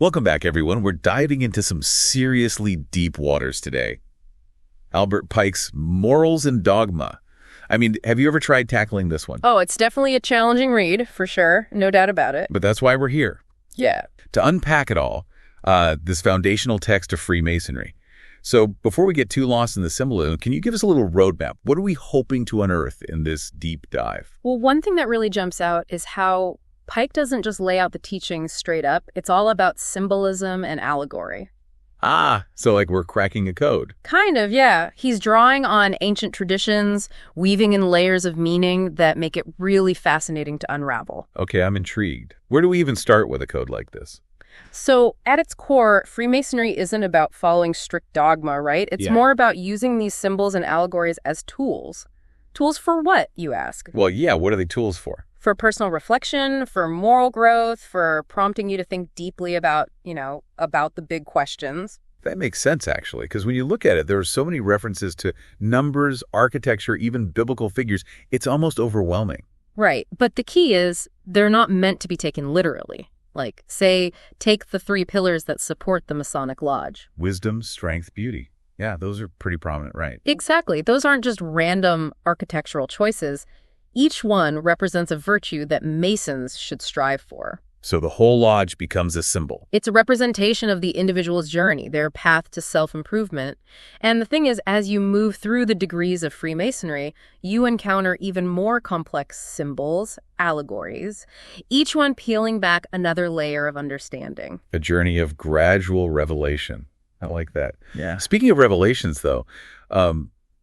Welcome back, everyone. We're diving into some seriously deep waters today. Albert Pike's Morals and Dogma. I mean, have you ever tried tackling this one? Oh, it's definitely a challenging read, for sure. No doubt about it. But that's why we're here. Yeah. To unpack it all, this foundational text of Freemasonry. So before we get too lost in the symbolism, can you give us a little roadmap? What are we hoping to unearth in this deep dive? Well, one thing that really jumps out is how Pike doesn't just lay out the teachings straight up. It's all about symbolism and allegory. So like we're cracking a code. Kind of, yeah. He's drawing on ancient traditions, weaving in layers of meaning that make it really fascinating to unravel. Okay, I'm intrigued. Where do we even start with a code like this? So at its core, Freemasonry isn't about following strict dogma, right? It's more about using these symbols and allegories as tools. Tools for what, you ask? Well, yeah, what are they tools for? For personal reflection, for moral growth, for prompting you to think deeply about, about the big questions. That makes sense, actually, because when you look at it, there are so many references to numbers, architecture, even biblical figures. It's almost overwhelming. Right. But the key is they're not meant to be taken literally. Like, say, take the 3 pillars that support the Masonic Lodge. Wisdom, strength, beauty. Yeah, those are pretty prominent, right? Exactly. Those aren't just random architectural choices. Each one represents a virtue that Masons should strive for. So the whole lodge becomes a symbol. It's a representation of the individual's journey, their path to self-improvement. And the thing is, as you move through the degrees of Freemasonry, you encounter even more complex symbols, allegories, each one peeling back another layer of understanding. A journey of gradual revelation. I like that. Yeah. Speaking of revelations, though,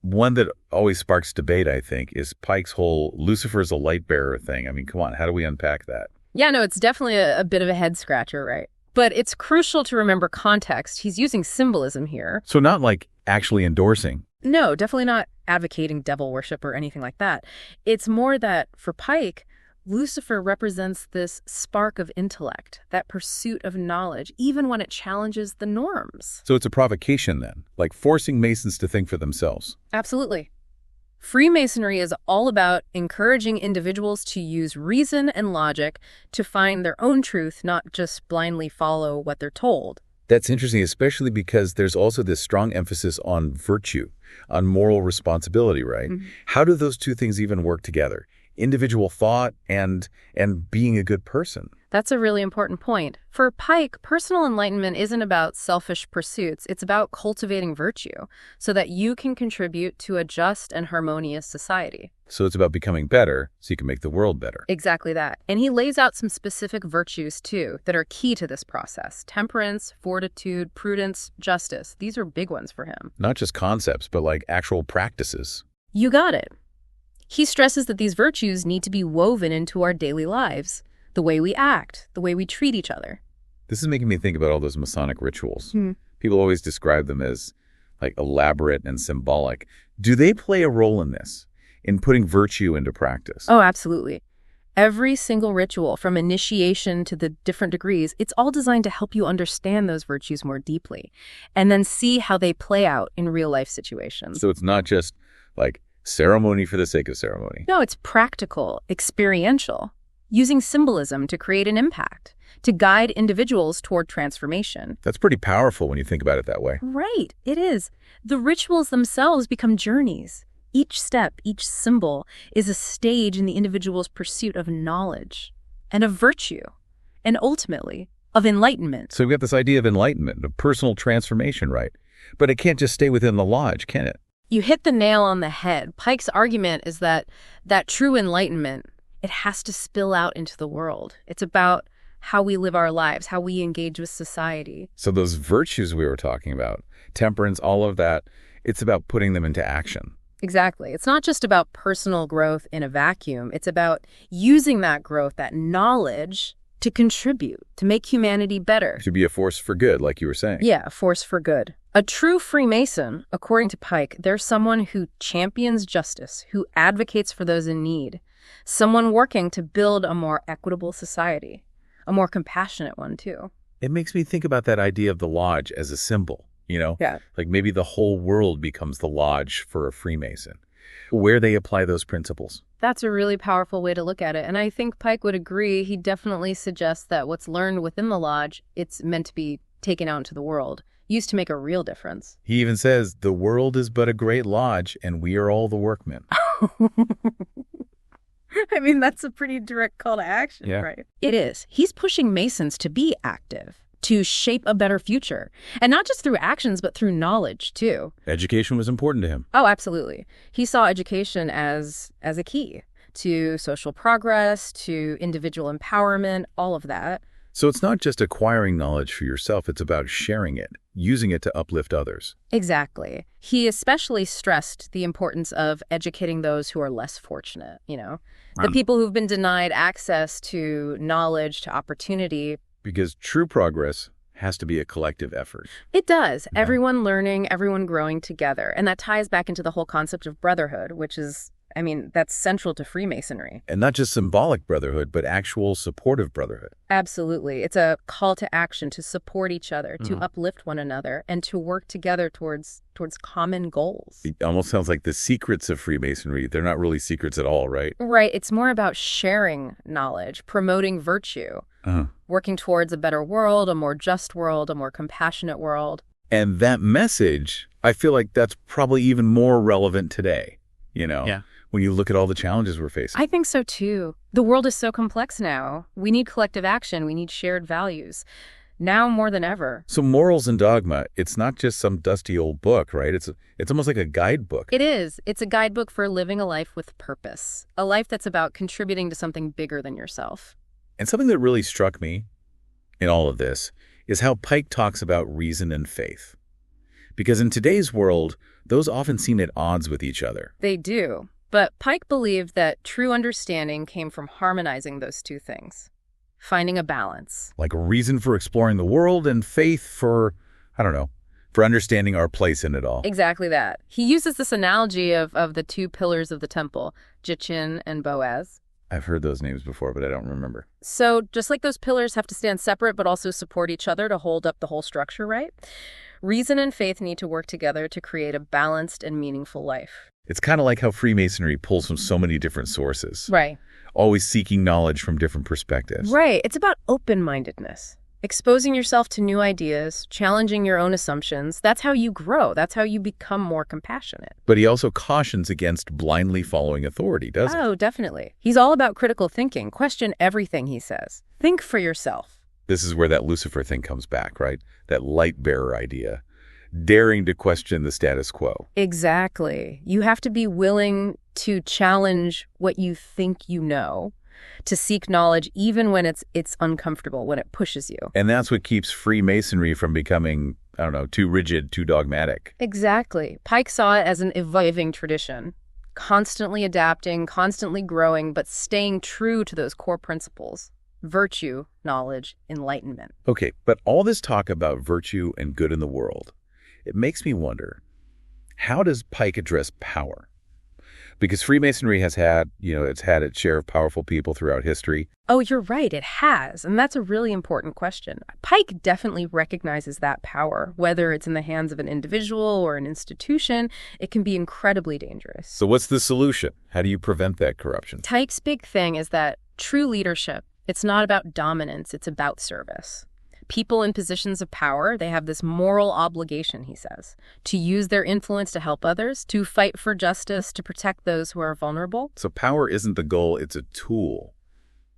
one that always sparks debate, I think, is Pike's whole Lucifer's a light bearer thing. I mean, come on, how do we unpack that? Yeah, no, it's definitely a bit of a head scratcher, right? But it's crucial to remember context. He's using symbolism here. So not like actually endorsing. No, definitely not advocating devil worship or anything like that. It's more that for Pike, Lucifer represents this spark of intellect, that pursuit of knowledge, even when it challenges the norms. So it's a provocation then, like forcing Masons to think for themselves. Absolutely. Freemasonry is all about encouraging individuals to use reason and logic to find their own truth, not just blindly follow what they're told. That's interesting, especially because there's also this strong emphasis on virtue, on moral responsibility, right? Mm-hmm. How do those two things even work together? Individual thought and being a good person. That's a really important point. For Pike, personal enlightenment isn't about selfish pursuits. It's about cultivating virtue so that you can contribute to a just and harmonious society. So it's about becoming better so you can make the world better. Exactly that. And he lays out some specific virtues, too, that are key to this process. Temperance, fortitude, prudence, justice. These are big ones for him. Not just concepts, but like actual practices. You got it. He stresses that these virtues need to be woven into our daily lives, the way we act, the way we treat each other. This is making me think about all those Masonic rituals. People always describe them as like elaborate and symbolic. Do they play a role in this, in putting virtue into practice? Oh, absolutely. Every single ritual, from initiation to the different degrees, it's all designed to help you understand those virtues more deeply and then see how they play out in real-life situations. So it's not just like ceremony for the sake of ceremony. No, it's practical, experiential, using symbolism to create an impact, to guide individuals toward transformation. That's pretty powerful when you think about it that way. Right, it is. The rituals themselves become journeys. Each step, each symbol is a stage in the individual's pursuit of knowledge and of virtue, and ultimately, of enlightenment. So we've got this idea of enlightenment, of personal transformation, right? But it can't just stay within the lodge, can it? You hit the nail on the head. Pike's argument is that true enlightenment, it has to spill out into the world. It's about how we live our lives, how we engage with society. So those virtues we were talking about, temperance, all of that, it's about putting them into action. Exactly. It's not just about personal growth in a vacuum. It's about using that growth, that knowledge, to contribute, to make humanity better. To be a force for good, like you were saying. Yeah, a force for good. A true Freemason, according to Pike, they're someone who champions justice, who advocates for those in need, someone working to build a more equitable society, a more compassionate one, too. It makes me think about that idea of the lodge as a symbol, Yeah. Like maybe the whole world becomes the lodge for a Freemason. where they apply those principles. That's a really powerful way to look at it. And I think Pike would agree. He definitely suggests that what's learned within the lodge, it's meant to be taken out into the world, used to make a real difference. He even says, the world is but a great lodge, and we are all the workmen. I mean, that's a pretty direct call to action, right? It is. He's pushing Masons to be active, to shape a better future. And not just through actions, but through knowledge, too. Education was important to him. Oh, absolutely. He saw education as a key to social progress, to individual empowerment, all of that. So it's not just acquiring knowledge for yourself, it's about sharing it, using it to uplift others. Exactly. He especially stressed the importance of educating those who are less fortunate, the people who've been denied access to knowledge, to opportunity. Because true progress has to be a collective effort. It does. Yeah. Everyone learning, everyone growing together. And that ties back into the whole concept of brotherhood, which is, that's central to Freemasonry. And not just symbolic brotherhood, but actual supportive brotherhood. Absolutely. It's a call to action to support each other, to uplift one another, and to work together towards common goals. It almost sounds like the secrets of Freemasonry. They're not really secrets at all, right? Right. It's more about sharing knowledge, promoting virtue, working towards a better world, a more just world, a more compassionate world. And that message, I feel like that's probably even more relevant today, when you look at all the challenges we're facing. I think so, too. The world is so complex now. We need collective action. We need shared values. Now more than ever. So Morals and Dogma, it's not just some dusty old book, right? It's almost like a guidebook. It is. It's a guidebook for living a life with purpose. A life that's about contributing to something bigger than yourself. And something that really struck me in all of this is how Pike talks about reason and faith. Because in today's world, those often seem at odds with each other. They do. But Pike believed that true understanding came from harmonizing those two things, finding a balance. Like a reason for exploring the world and faith for understanding our place in it all. Exactly that. He uses this analogy of the two pillars of the temple, Jichin and Boaz. I've heard those names before, but I don't remember. So just like those pillars have to stand separate but also support each other to hold up the whole structure, right? Reason and faith need to work together to create a balanced and meaningful life. It's kind of like how Freemasonry pulls from so many different sources. Right. Always seeking knowledge from different perspectives. Right. It's about open-mindedness. Exposing yourself to new ideas, challenging your own assumptions. That's how you grow. That's how you become more compassionate. But he also cautions against blindly following authority, doesn't he? Oh, definitely. He's all about critical thinking. Question everything he says. Think for yourself. This is where that Lucifer thing comes back, right? That light bearer idea. Daring to question the status quo. Exactly. You have to be willing to challenge what you think you know, to seek knowledge even when it's uncomfortable, when it pushes you. And that's what keeps Freemasonry from becoming, too rigid, too dogmatic. Exactly. Pike saw it as an evolving tradition, constantly adapting, constantly growing, but staying true to those core principles. Virtue, knowledge, enlightenment. Okay, but all this talk about virtue and good in the world, it makes me wonder, how does Pike address power? Because Freemasonry has had, it's had its share of powerful people throughout history. Oh, you're right, it has. And that's a really important question. Pike definitely recognizes that power. Whether it's in the hands of an individual or an institution, it can be incredibly dangerous. So what's the solution? How do you prevent that corruption? Pike's big thing is that true leadership, it's not about dominance, it's about service. People in positions of power, they have this moral obligation, he says, to use their influence to help others, to fight for justice, to protect those who are vulnerable. So power isn't the goal, it's a tool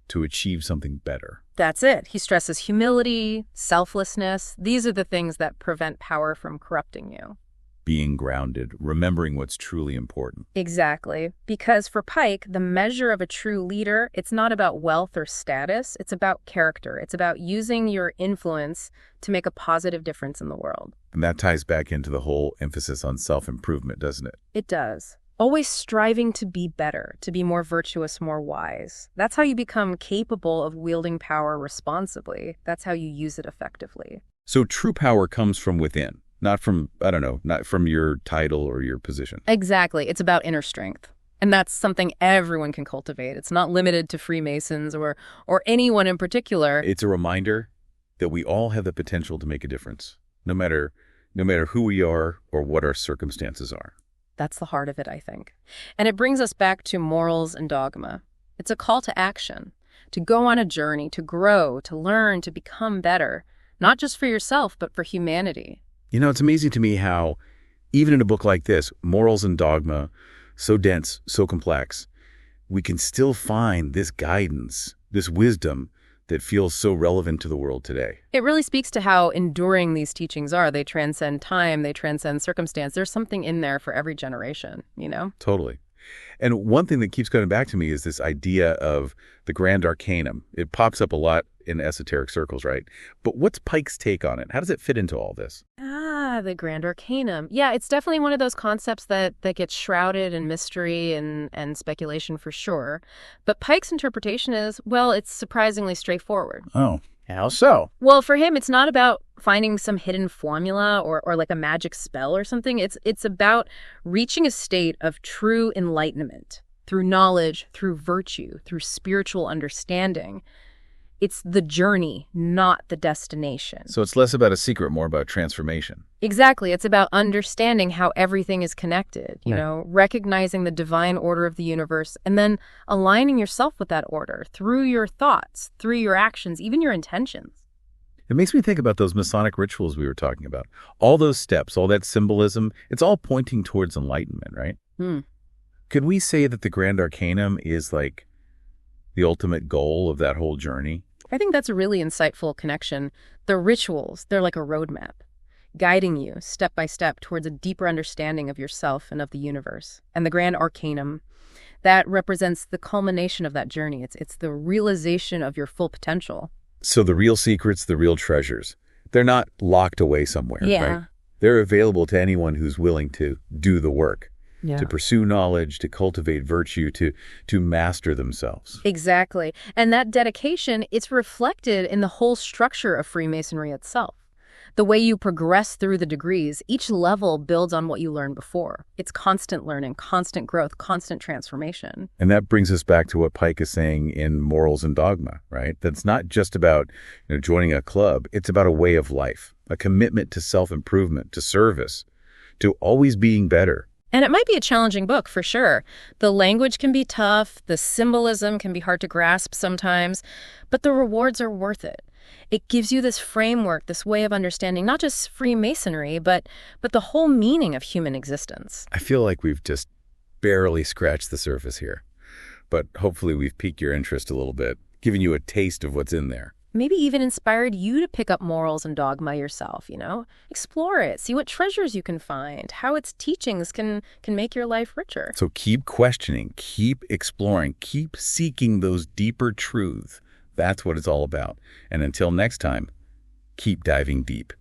to achieve something better. That's it. He stresses humility, selflessness. These are the things that prevent power from corrupting you. Being grounded, remembering what's truly important. Exactly. Because for Pike, the measure of a true leader, it's not about wealth or status. It's about character. It's about using your influence to make a positive difference in the world. And that ties back into the whole emphasis on self-improvement, doesn't it? It does. Always striving to be better, to be more virtuous, more wise. That's how you become capable of wielding power responsibly. That's how you use it effectively. So true power comes from within. Not from, not from your title or your position. Exactly. It's about inner strength. And that's something everyone can cultivate. It's not limited to Freemasons or anyone in particular. It's a reminder that we all have the potential to make a difference, no matter who we are or what our circumstances are. That's the heart of it, I think. And it brings us back to morals and dogma. It's a call to action, to go on a journey, to grow, to learn, to become better, not just for yourself, but for humanity. You know, it's amazing to me how, even in a book like this, Morals and Dogma, so dense, so complex, we can still find this guidance, this wisdom that feels so relevant to the world today. It really speaks to how enduring these teachings are. They transcend time, they transcend circumstance. There's something in there for every generation, you know? Totally. And one thing that keeps coming back to me is this idea of the Grand Arcanum. It pops up a lot in esoteric circles, right? But what's Pike's take on it? How does it fit into all this? The Grand Arcanum. Yeah, it's definitely one of those concepts that gets shrouded in mystery and speculation for sure. But Pike's interpretation is, well, it's surprisingly straightforward. Oh, how so? Well, for him, it's not about finding some hidden formula or like a magic spell or something. It's about reaching a state of true enlightenment through knowledge, through virtue, through spiritual understanding. It's the journey, not the destination. So it's less about a secret, more about transformation. Exactly. It's about understanding how everything is connected, you know, recognizing the divine order of the universe, and then aligning yourself with that order through your thoughts, through your actions, even your intentions. It makes me think about those Masonic rituals we were talking about. All those steps, all that symbolism, it's all pointing towards enlightenment, right? Could we say that the Grand Arcanum is like the ultimate goal of that whole journey? I think that's a really insightful connection. The rituals, they're like a roadmap, guiding you step by step towards a deeper understanding of yourself and of the universe. And the Grand Arcanum, that represents the culmination of that journey. It's the realization of your full potential. So the real secrets, the real treasures, they're not locked away somewhere, right? They're available to anyone who's willing to do the work. To pursue knowledge, to cultivate virtue, to master themselves. Exactly. And that dedication, it's reflected in the whole structure of Freemasonry itself. The way you progress through the degrees, each level builds on what you learned before. It's constant learning, constant growth, constant transformation. And that brings us back to what Pike is saying in Morals and Dogma, right? That's not just about joining a club. It's about a way of life, a commitment to self-improvement, to service, to always being better. And it might be a challenging book, for sure. The language can be tough, the symbolism can be hard to grasp sometimes, but the rewards are worth it. It gives you this framework, this way of understanding not just Freemasonry, but the whole meaning of human existence. I feel like we've just barely scratched the surface here, but hopefully we've piqued your interest a little bit, given you a taste of what's in there. Maybe even inspired you to pick up Morals and Dogma yourself, Explore it, see what treasures you can find, how its teachings can make your life richer. So keep questioning, keep exploring, keep seeking those deeper truths. That's what it's all about. And until next time, keep diving deep.